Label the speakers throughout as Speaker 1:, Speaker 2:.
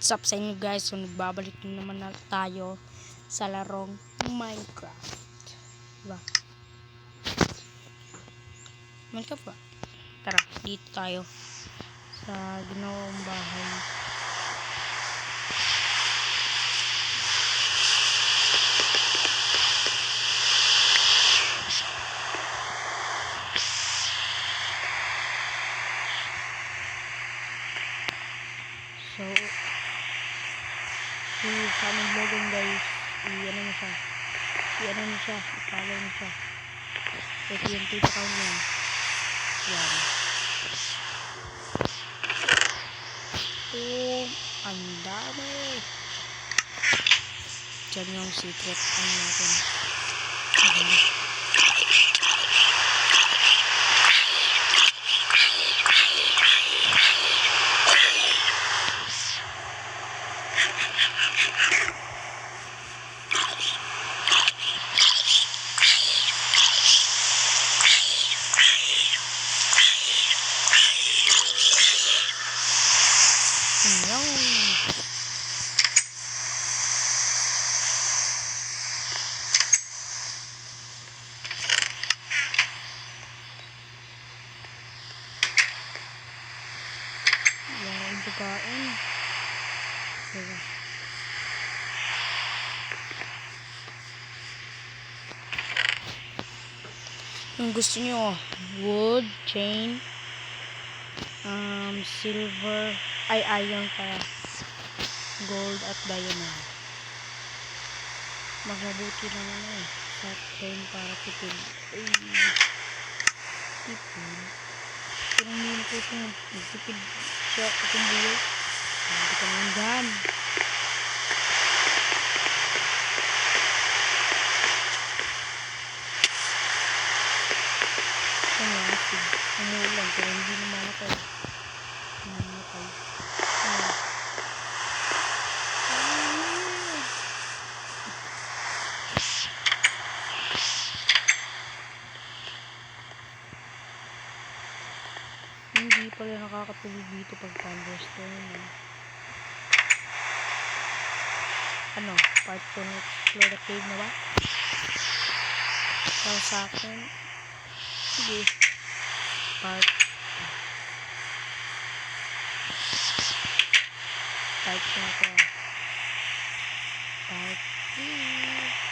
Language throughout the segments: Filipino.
Speaker 1: What's up sa inyo guys? So nagbabalik na naman tayo sa larong Minecraft. Diba? Minecraft ba? Tara, dito tayo sa ginawang bahay. So sa aming vlogging guys, i-ano na siya, i-follow na siya. Ito yung tito count niya. Yan. Oh, ang dami. Diyan yung secret ano natin. Pagkain. Diba? Kung gusto nyo, wood, chain, silver, iron para gold at diamond. Mas mabuti naman sa chain para tipid. Tipid. Kung hindi ko itong tipid siya itong buhay. Hindi ka naman dyan. Umuulan pero hindi namatay. Hindi pala nakakatulog dito pag thunderstorm. Ano? Part 2 na explore the cave na ba? Para sa akin. Sige. Part 2 na ito. Part 3.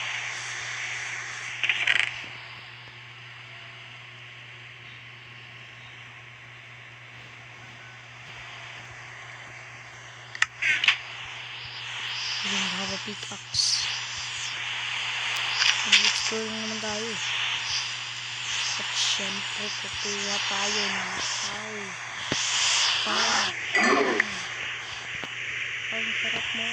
Speaker 1: Yung haba pickaxe. Mag-explore naman tayo. At syempre, kukuha tayo ng ang sarap mo.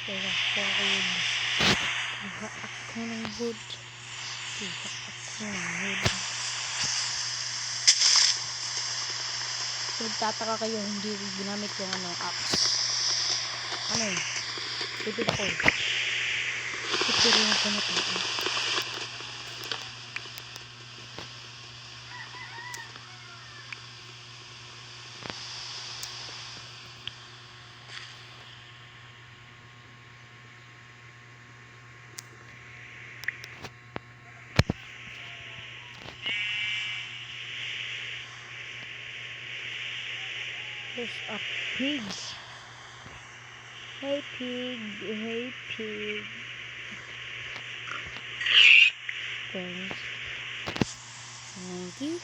Speaker 1: Kaya ako ng wood. Kung tataka kayo, hindi ginamit yung axe. Ano yun? Tipid ako eh. Tipid rin ako na ito. There's a pig. Hey pig. Hey pig. Thanks. Thank you.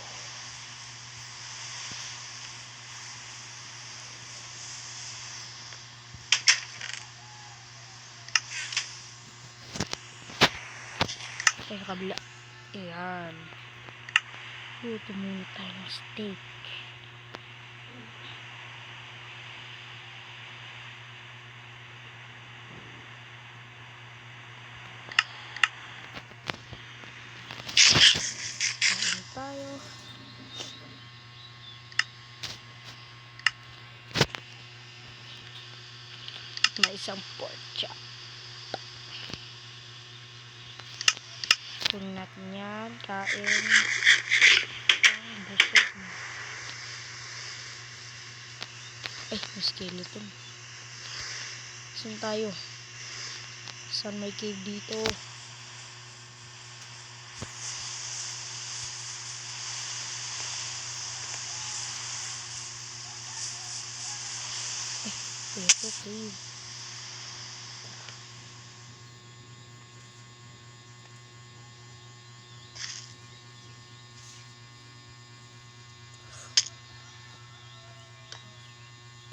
Speaker 1: Sa kabila. Ayan. Luto muna tayo ng steak. Kain tayo. May isang pork chop. Kunin natin yan. Kain. Busog. Ay, may skeleton. Saan tayo? Saan may cave dito? Ito cave.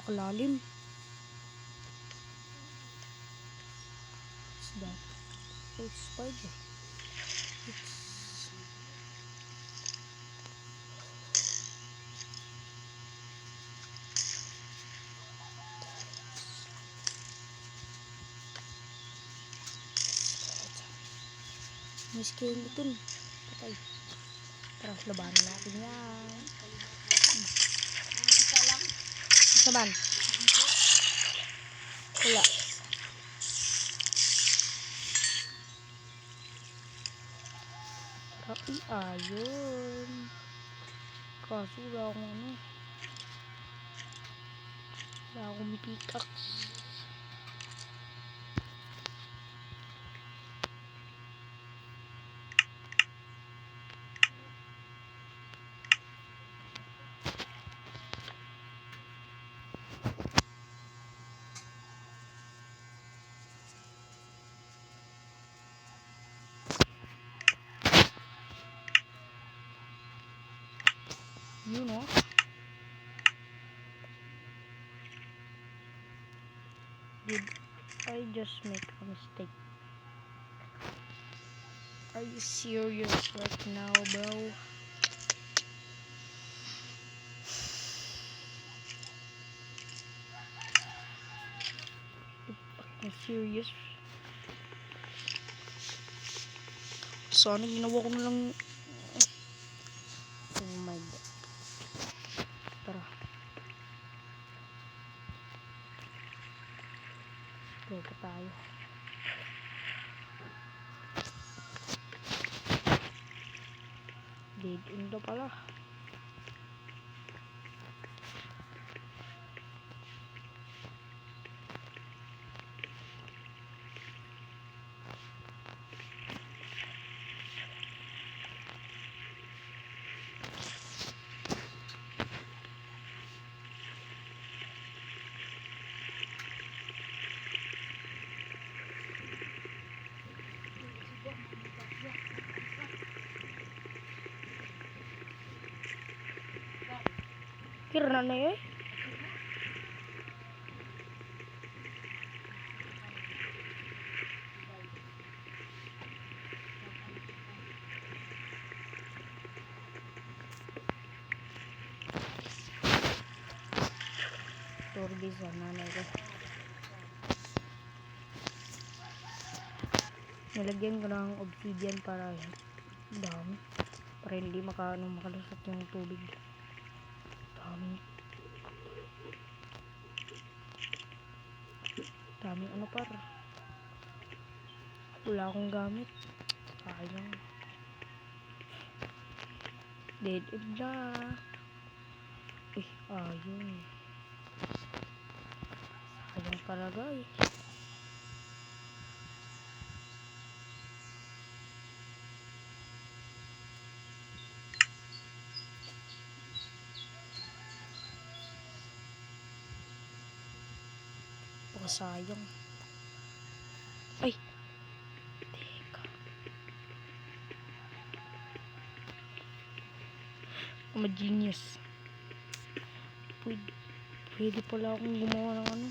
Speaker 1: Kalalim. What's that? Oh, it's spider. May skeleton. Patay. Tara, labanan natin yan. Saban? Wala. Tapi ayun. Kaso wala akong ano. Wala akong pickaxe. You know? Did I just make a mistake? Are you serious right now, bro? I'm serious. Sana ginawa ko na lang. Oh my god. Tara. Go pa tayo. Dead end na pala. Kira na eh. Turbi sana na ito. Nilagyan ko ng obsidian para dami. Para hindi makalusot yung tubig. Dami. Daming ano par. Wala akong gamit. Sayang. Dead end na. Ayun. Sayang pala guys. Sayang. Ay. Teka. I'm a genius. Pwede pala akong gumawa ng ano.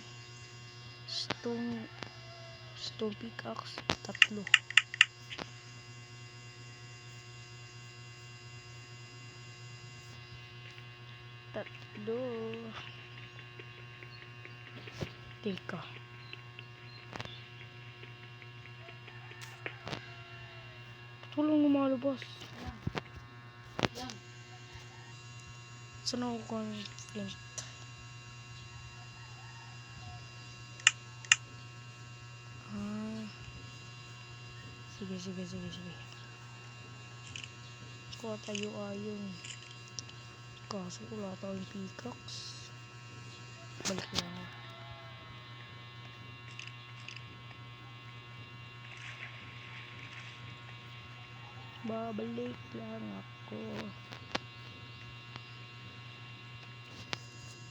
Speaker 1: Stone pickaxe. 3. Teka. Tulong lumalabas. Saan ako kung flint? Sige. Kuha tayo ayun. Kaso wala tayong pickaxe. Balik lang ako. Babalik lang ako.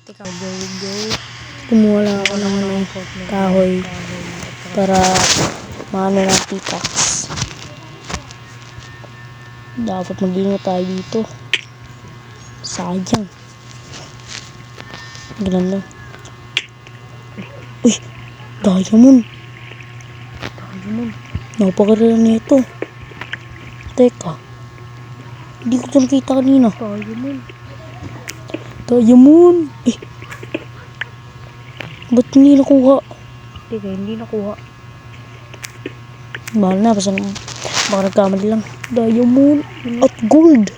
Speaker 1: Teka, go. Kumuha lang ako ng kahoy para maano ng pickaxe. Dapat mag-ingat tayo dito. Sayang. Ganun lang. Uy! Diamond! Napakarala nito. Teka. Hindi ko ito nakita kanina. Diamond! Eh! Ba't hindi nakuha? Teka, hindi nakuha. Mahal na. Basta baka nagkamali lang. Diamond at gold.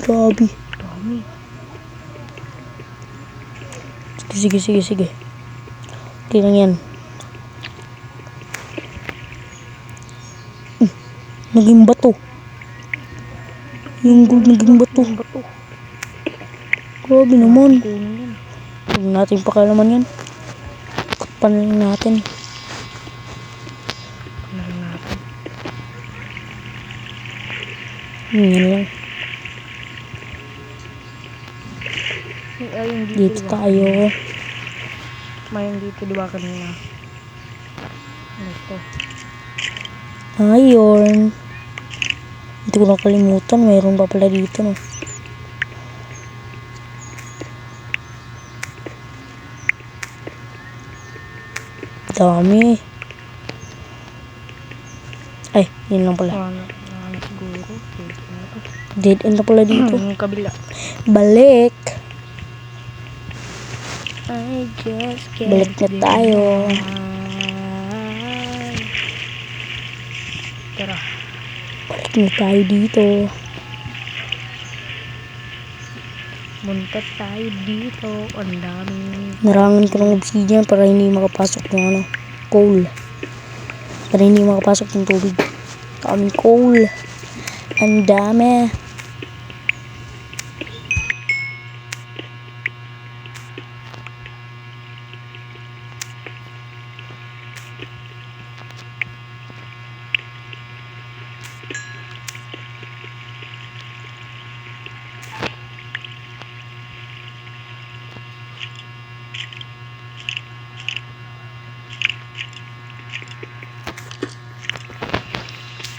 Speaker 1: Grabe. Dami. Sige. Okay lang yan. Naging bato. Yung gold naging bato. Grabe naman. Huwag natin pakalaman yan. Kapanan natin. Yan lang. Dito tayo. Mayroon dito diba kanina? Ito. Ayun. Hindi ko nakalimutan. Mayroon pa pala dito, no? Dami. Ay, yun lang pala. Dead end na pala dito. Kabila. Balik. Balik na tayo. Tara. Balik na tayo dito. Munta tayo dito. Ang dami. Narangan ko ng obsidian para hindi makapasok yung coal. Para hindi makapasok yung tubig. Kaming coal. Ang dami.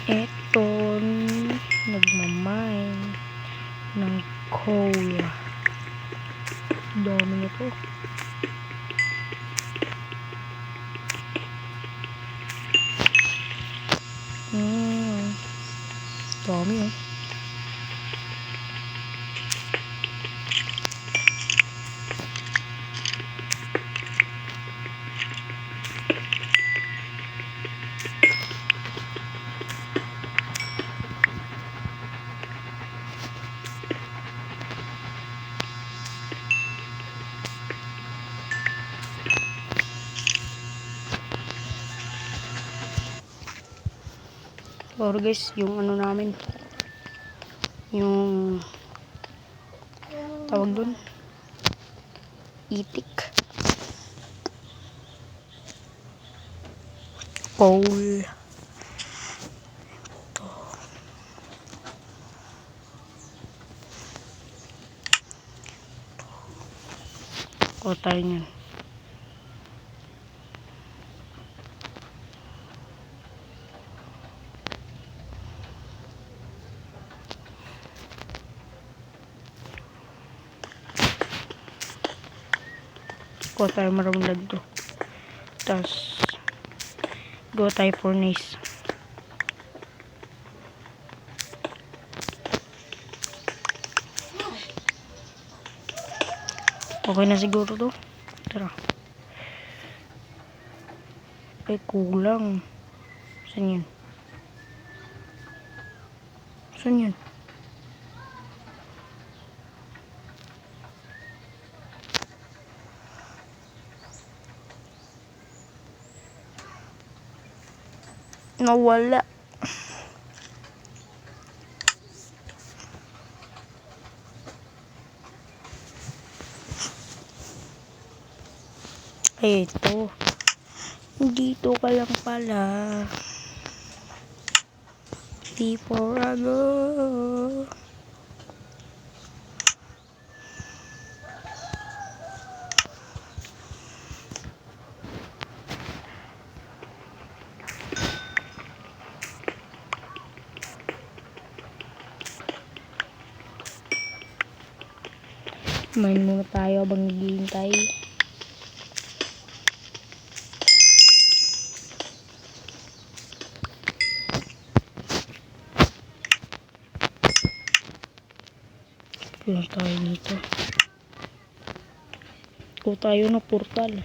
Speaker 1: Eto, nagmamine ng coal. Dami nito. Dami eh. Or guys, yung ano namin, yung tawag dun, itik, coal. O tayo nyan. Kuha tayo maraming dito. Tapos go tayo furnace. Okay na siguro to. Tara. Ay, kulang. Saan yun? Saan yun? Nawala. Ay, ito. Dito ka lang pala. Before I go. Kumain muna tayo habang naghihintay. Pulang tayo dito. Kung tayo na portal.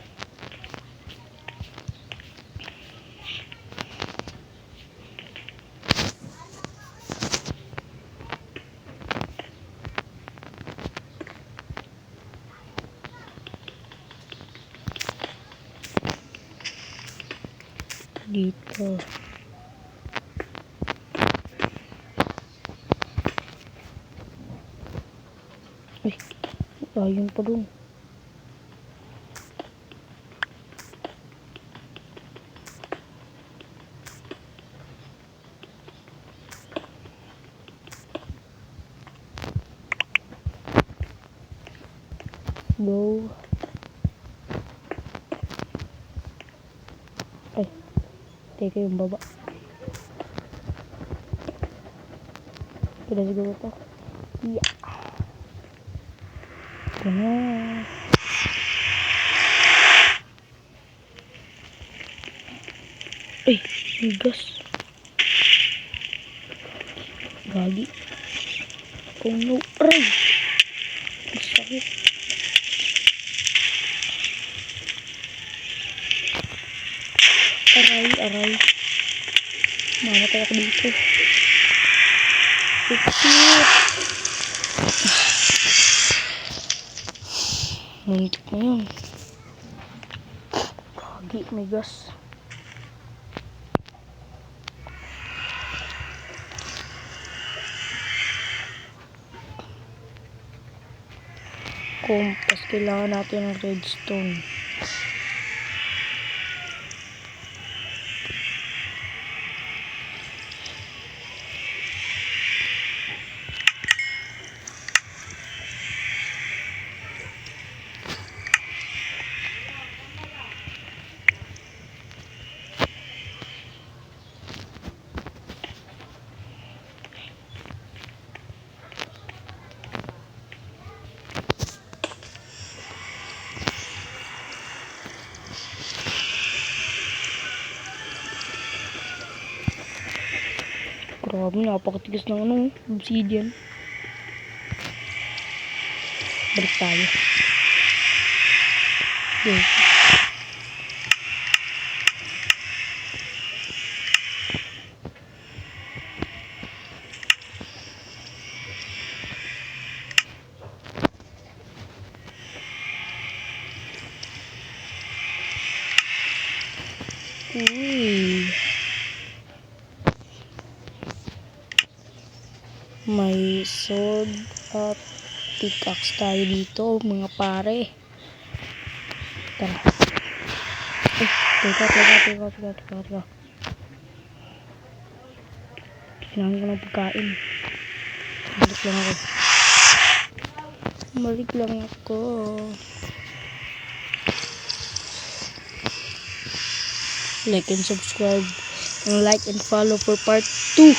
Speaker 1: Dito. Uy, ayun pa dun. Go. Ay, teka yung baba. Kaya siguro to. Yeah. Ganun. Ay, bigas. Gagi. Oh no. Aray. Masakit. Aray. Mamatay ako dito. Shit. Muntik na yun. Gagi, may gas. Kompas, kailangan natin ng redstone. Grabe, napakatigas ng obsidian. Balik tayo. Okay. Uy. May sword at pickaxe tayo dito, mga pare. Tara. Teka. Kailangan ko ng pagkain. Balik lang ako. Like and subscribe. And like and follow for part 2.